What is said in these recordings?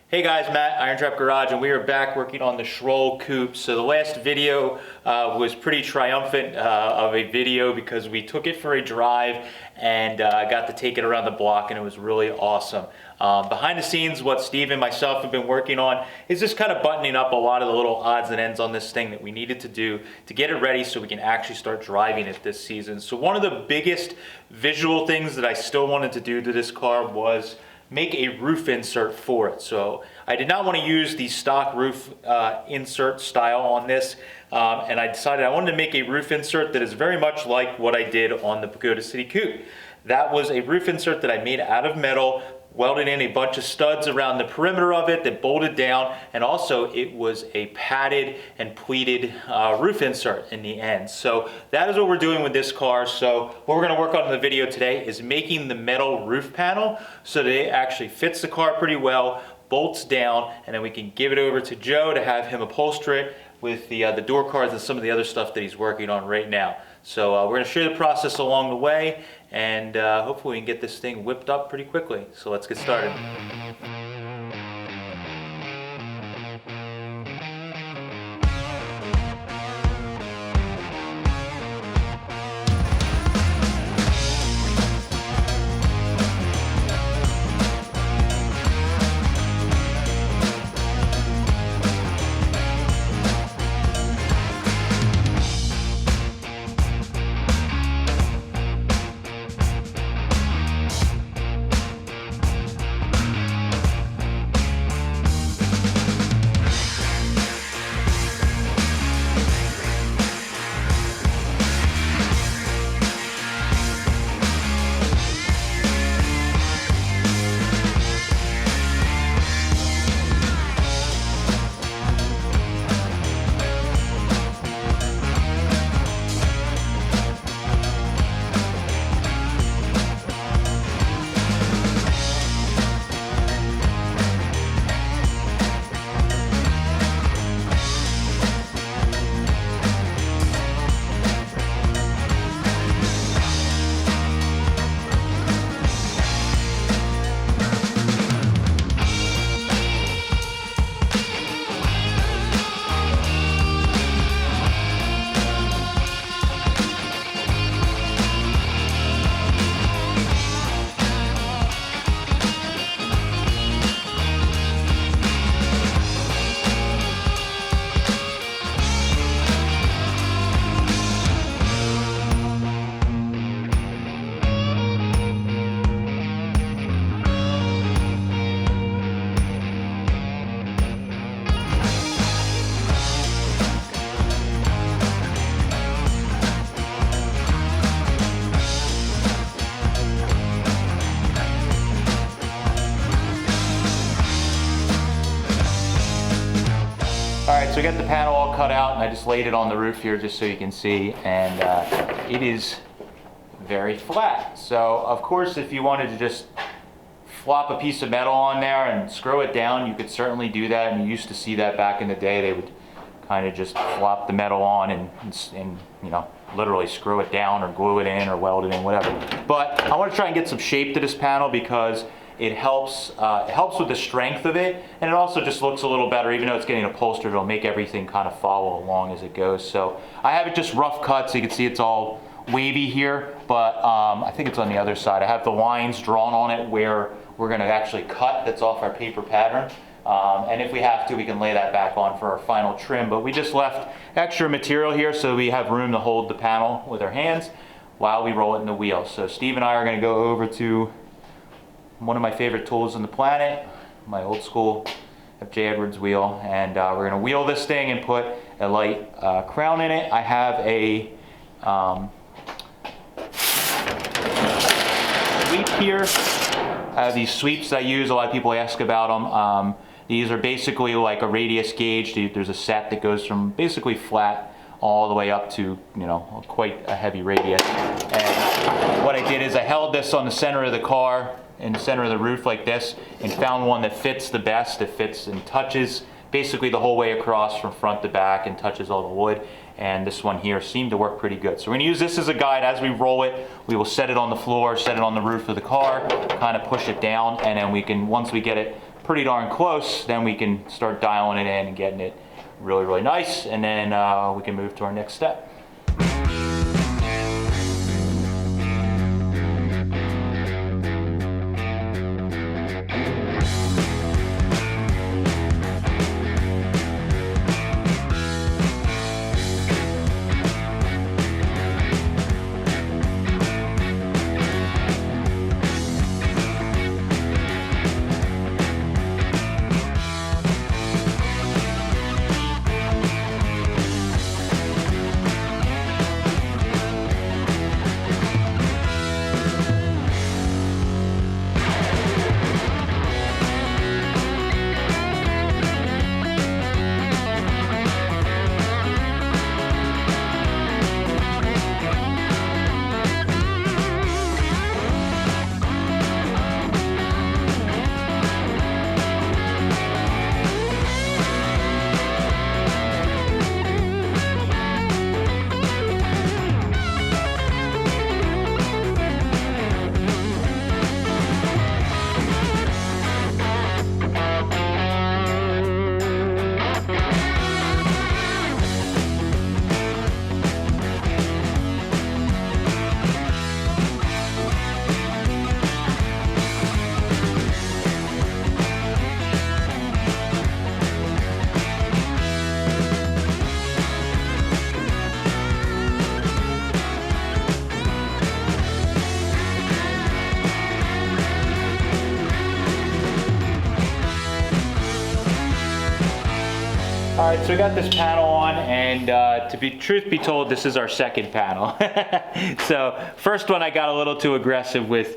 Hey guys, Matt, IronTrap Garage, and we are back working on the Schroll Coupe. So the last video was pretty triumphant of a video because we took it for a drive and got to take it around the block, and it was really awesome. Behind the scenes, what Steve and myself have been working on is just kind of buttoning up a lot of the little odds and ends on this thing that we needed to do to get it ready so we can actually start driving it this season. So one of the biggest visual things that I still wanted to do to this car was make a roof insert for it. So I did not want to use the stock roof insert style on this, and I decided I wanted to make a roof insert that is very much like what I did on the Pagoda City Coupe. That was a roof insert that I made out of metal, welded in a bunch of studs around the perimeter of it that bolted down, and also it was a padded and pleated roof insert in the end. So that is what we're doing with this car. So what we're going to work on in the video today is making the metal roof panel so that it actually fits the car pretty well, bolts down, and then we can give it over to Joe to have him upholster it with the door cards and some of the other stuff that he's working on right now. So we're going to show you the process along the way, and hopefully we can get this thing whipped up pretty quickly. So let's get started. Alright, so we got the panel all cut out, and I just laid it on the roof here just so you can see, and it is very flat. So of course, if you wanted to just flop a piece of metal on there and screw it down, you could certainly do that, and you used to see that back in the day. They would kind of just flop the metal on and you know, literally screw it down or glue it in or weld it in, whatever. But I want to try and get some shape to this panel because it helps with the strength of it, and it also just looks a little better. Even though it's getting upholstered, it'll make everything kind of follow along as it goes. So I have it just rough cut, so you can see it's all wavy here, but I think it's on the other side. I have the lines drawn on it where we're going to actually cut. That's off our paper pattern, and if we have to, we can lay that back on for our final trim. But we just left extra material here so we have room to hold the panel with our hands while we roll it in the wheel. So Steve and I are going to go over to one of my favorite tools on the planet, my old school J. Edwards wheel, and we're going to wheel this thing and put a light crown in it. I have a sweep here. I have these sweeps that I use. A lot of people ask about them. These are basically like a radius gauge. There's a set that goes from basically flat all the way up to, you know, quite a heavy radius. And what I did is I held this on the center of the car, in the center of the roof like this, and found one that fits the best. It fits and touches basically the whole way across from front to back and touches all the wood. And this one here seemed to work pretty good. So we're going to use this as a guide. As we roll it, we will set it on the floor, set it on the roof of the car, kind of push it down, and then we can, once we get it pretty darn close, then we can start dialing it in and getting it really, really nice, and then we can move to our next step. All right, so we got this panel on, and truth be told, this is our second panel. So first one, I got a little too aggressive with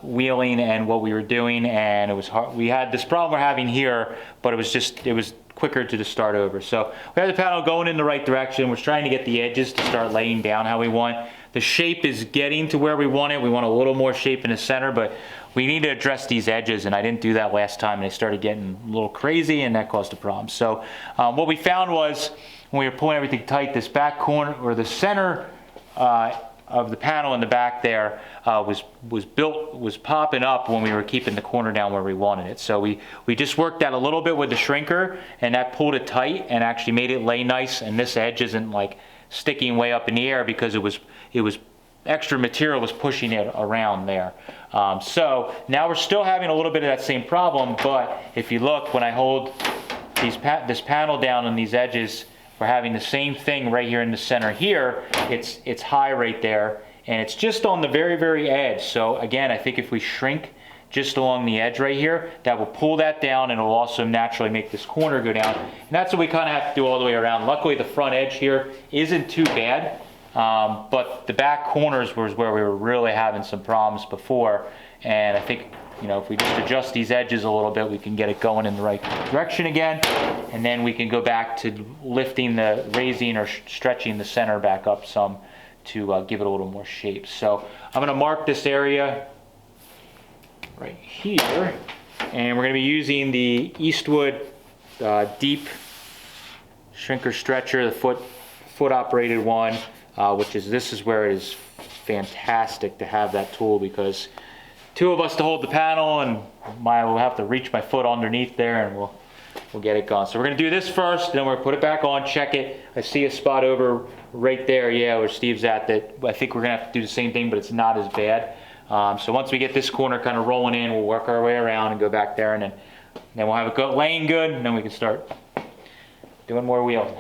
wheeling and what we were doing, and it was hard. We had this problem we're having here, but it was quicker to just start over. So we had the panel going in the right direction. We're trying to get the edges to start laying down how we want. The shape is getting to where we want it. We want a little more shape in the center, but we need to address these edges, and I didn't do that last time, and they started getting a little crazy, and that caused a problem. So what we found was, when we were pulling everything tight, this back corner, or the center of the panel in the back there was popping up when we were keeping the corner down where we wanted it. So we just worked that a little bit with the shrinker, and that pulled it tight and actually made it lay nice, and this edge isn't like sticking way up in the air because it was extra material was pushing it around there. So now we're still having a little bit of that same problem, but if you look, when I hold this panel down on these edges, we're having the same thing right here in the center here. It's high right there, and it's just on the very, very edge. So again, I think if we shrink just along the edge right here, that will pull that down, and it will also naturally make this corner go down. And that's what we kind of have to do all the way around. Luckily, the front edge here isn't too bad, but the back corners was where we were really having some problems before. And I think, if we just adjust these edges a little bit, we can get it going in the right direction again. And then we can go back to raising or stretching the center back up some to give it a little more shape. So I'm gonna mark this area right here, and we're gonna be using the Eastwood deep shrinker stretcher, the foot operated one, this is where it is fantastic to have that tool, because two of us to hold the panel, and we'll have to reach my foot underneath there, and we'll get it going. So we're gonna do this first, then we're gonna put it back on, check it. I see a spot over right there, where Steve's at, that I think we're gonna have to do the same thing, but it's not as bad. So once we get this corner kind of rolling in, we'll work our way around and go back there, and then we'll have it laying good, and then we can start doing more wheeling.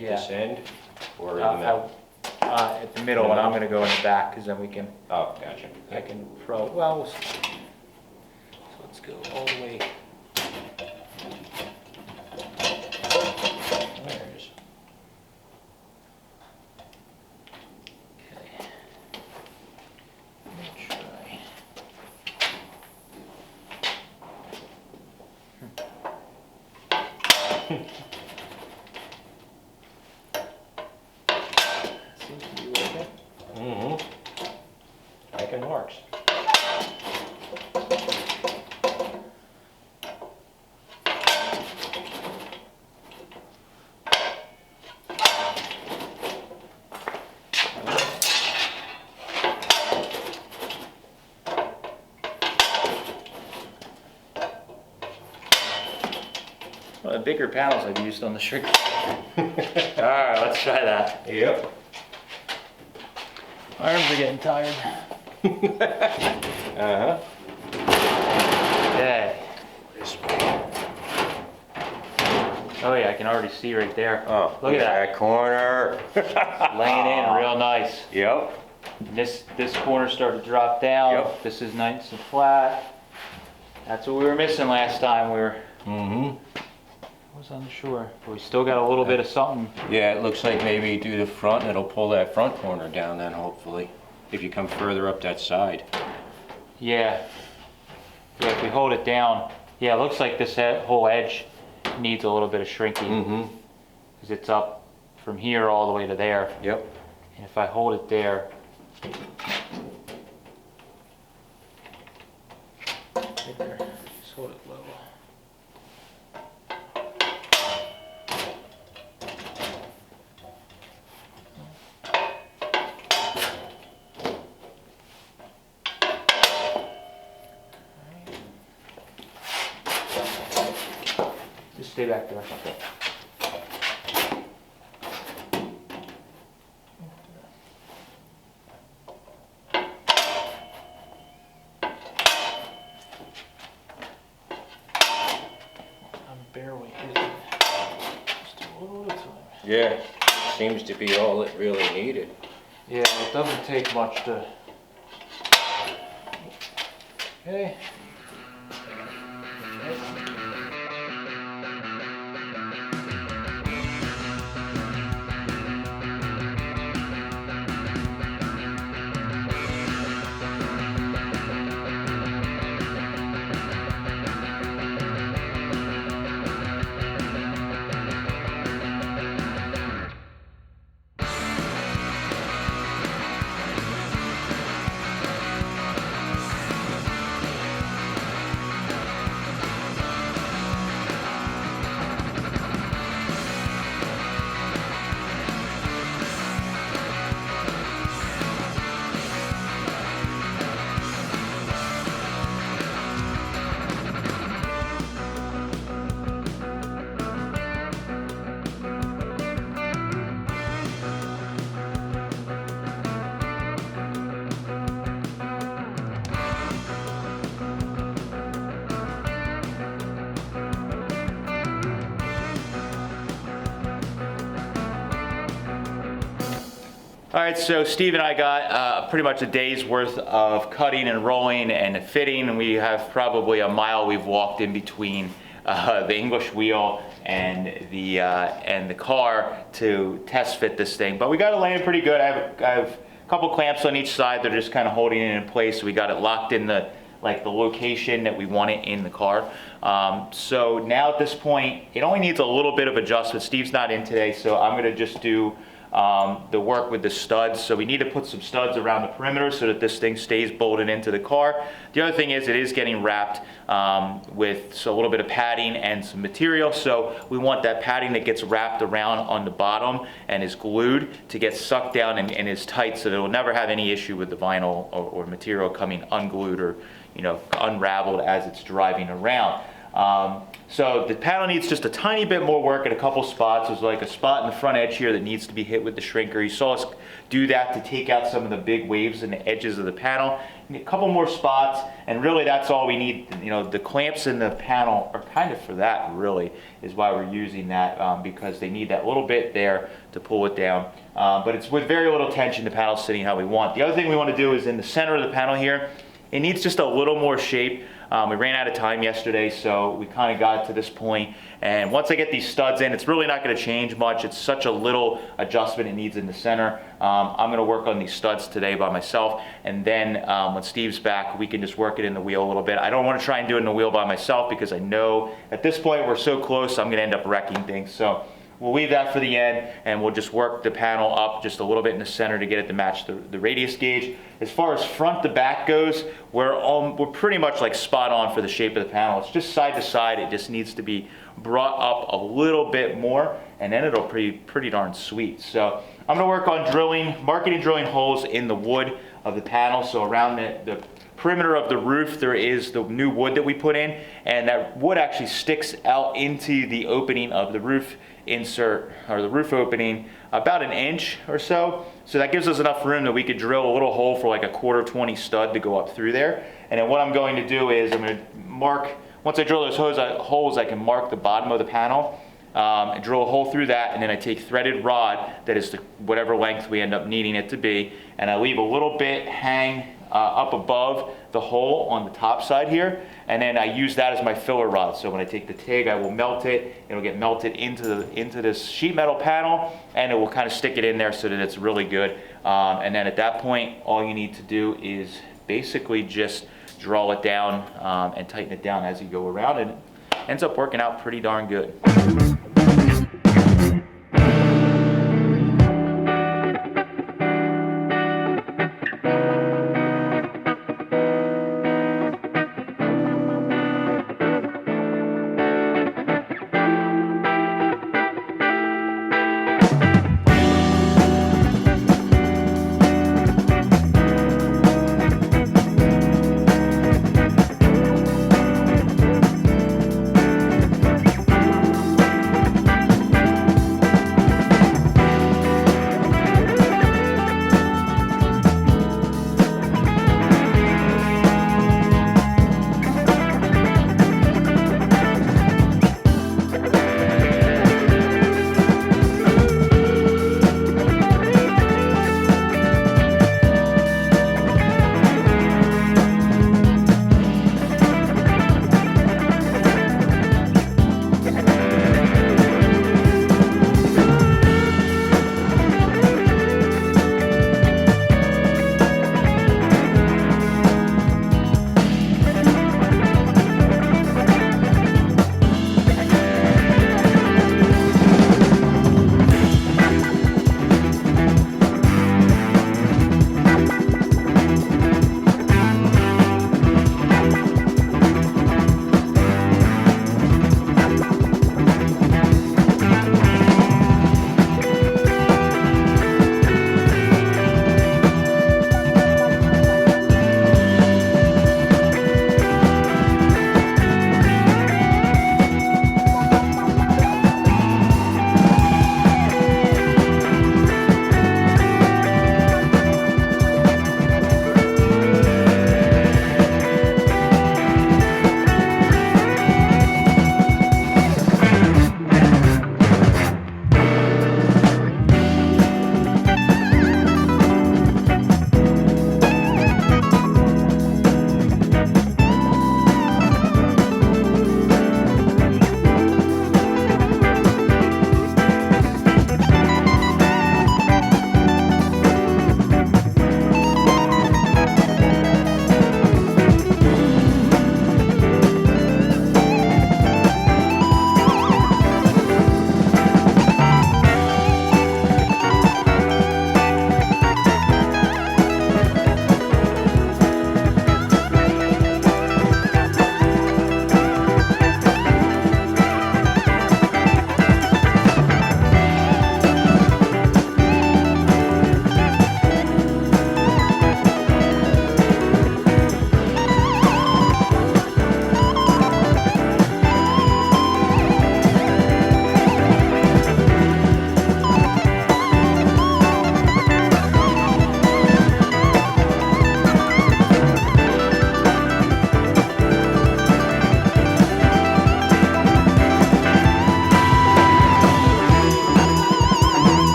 This end or in the middle? At the middle, and I'm going to go in the back, because then we can. Oh, gotcha. I can we'll see. So let's go all the way. There it is. Okay. Let me try. Making marks. One of the bigger panels I've used on the shrink. Alright, let's try that. Yep. Arms are getting tired. Uh-huh. Yeah. This way. Oh yeah, I can already see right there. Oh, look at that. corner. Laying in real nice. Yep. And this corner started to drop down. Yep. This is nice and flat. That's what we were missing last time. We were was unsure. But we still got a little bit of something. Yeah, it looks like maybe do the front and it'll pull that front corner down then hopefully. If you come further up that side. Yeah. Yeah, if we hold it down. Yeah, it looks like this whole edge needs a little bit of shrinking. Because it's up from here all the way to there. Yep. And if I hold it there, right there, just hold it low. Just stay back there. Barely hitting it. Just a little at a time. Yeah. Seems to be all it really needed. Yeah, it doesn't take much to. Okay. All right, so Steve and I got pretty much a day's worth of cutting and rolling and fitting, and we have probably a mile we've walked in between the English wheel and the car to test fit this thing. But we got it laying pretty good. I have a couple clamps on each side. They're just kind of holding it in place. So we got it locked in the location that we want it in the car. So now at this point, it only needs a little bit of adjustment. Steve's not in today, so I'm gonna just do the work with the studs. So we need to put some studs around the perimeter so that this thing stays bolted into the car. The other thing is it is getting wrapped with a little bit of padding and some material. So we want that padding that gets wrapped around on the bottom and is glued to get sucked down and is tight so that it will never have any issue with the vinyl or material coming unglued or unraveled as it's driving around. So the panel needs just a tiny bit more work at a couple spots. There's like a spot in the front edge here that needs to be hit with the shrinker. You saw us do that to take out some of the big waves in the edges of the panel. A couple more spots, and really that's all we need. The clamps in the panel are kind of for that, really, is why we're using that, because they need that little bit there to pull it down. But it's with very little tension, the panel's sitting how we want. The other thing we want to do is in the center of the panel here, it needs just a little more shape. We ran out of time yesterday, so we kind of got to this point. And once I get these studs in, it's really not going to change much. It's such a little adjustment it needs in the center. I'm going to work on these studs today by myself. And then when Steve's back, we can just work it in the wheel a little bit. I don't want to try and do it in the wheel by myself because I know at this point we're so close, I'm going to end up wrecking things. So we'll leave that for the end, and we'll just work the panel up just a little bit in the center to get it to match the radius gauge. As far as front to back goes, we're pretty much like spot on for the shape of the panel. It's just side to side. It just needs to be brought up a little bit more, and then it'll be pretty darn sweet. So I'm going to work on marking and drilling holes in the wood of the panel. So around the perimeter of the roof, there is the new wood that we put in, and that wood actually sticks out into the opening of the roof insert, or the roof opening, about an inch or so. So that gives us enough room that we could drill a little hole for like a 1/4 stud to go up through there. And then what I'm going to do is I'm going to mark, once I drill those holes, I can mark the bottom of the panel, and drill a hole through that, and then I take threaded rod that is whatever length we end up needing it to be, and I leave a little bit hang up above the hole on the top side here, and then I use that as my filler rod. So when I take the TIG, I will melt it. It'll get melted into this sheet metal panel, and it will kind of stick it in there so that it's really good. And then at that point, all you need to do is basically just draw it down and tighten it down as you go around, and it ends up working out pretty darn good.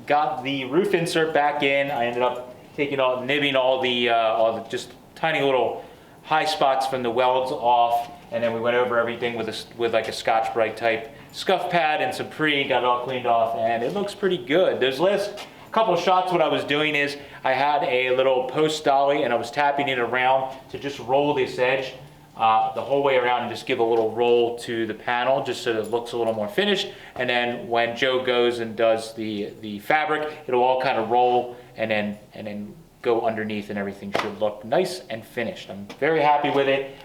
got the roof insert back in. I ended up nibbing all the just tiny little high spots from the welds off, and then we went over everything with like a Scotch-Brite type scuff pad and some pre, got it all cleaned off, and it looks pretty good. Those last couple of shots, what I was doing is I had a little post dolly and I was tapping it around to just roll this edge the whole way around and just give a little roll to the panel just so that it looks a little more finished. And then when Joe goes and does the fabric, it'll all kind of roll and then go underneath, and everything should look nice and finished. I'm very happy with it.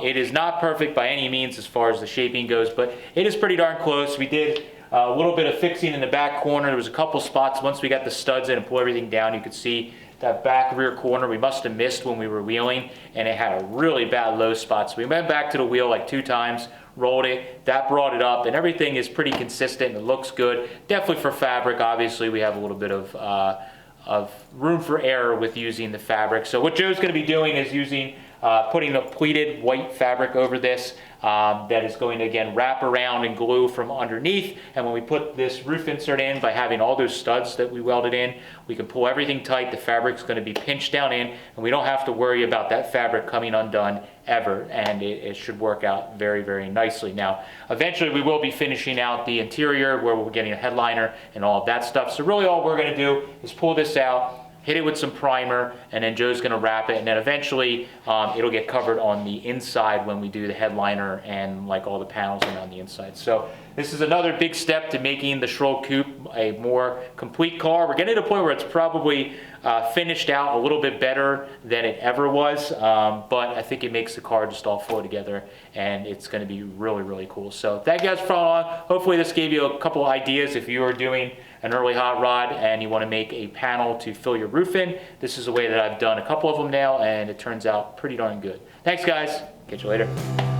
It is not perfect by any means as far as the shaping goes, but it is pretty darn close. We did a little bit of fixing in the back corner. There was a couple spots. Once we got the studs in and pull everything down, you could see that back rear corner we must have missed when we were wheeling, and it had a really bad low spot. So we went back to the wheel like 2 times, rolled it, that brought it up, and everything is pretty consistent and it looks good. Definitely for fabric, obviously we have a little bit of room for error with using the fabric. So what Joe's going to be doing is putting a pleated white fabric over this that is going to again wrap around and glue from underneath. And when we put this roof insert in, by having all those studs that we welded in, we can pull everything tight. The fabric's going to be pinched down in, and we don't have to worry about that fabric coming undone ever, and it should work out very, very nicely. Now, eventually we will be finishing out the interior where we're getting a headliner and all of that stuff. So really all we're going to do is pull this out, hit it with some primer, and then Joe's going to wrap it, and then eventually it'll get covered on the inside when we do the headliner and like all the panels around the inside. So this is another big step to making the Schroll Coupe a more complete car. We're getting to the point where it's probably finished out a little bit better than it ever was, but I think it makes the car just all flow together, and it's going to be really, really cool. So thank you guys for following along. Hopefully this gave you a couple ideas if you are doing an early hot rod and you want to make a panel to fill your roof in. This is a way that I've done a couple of them now, and it turns out pretty darn good. Thanks guys, catch you later.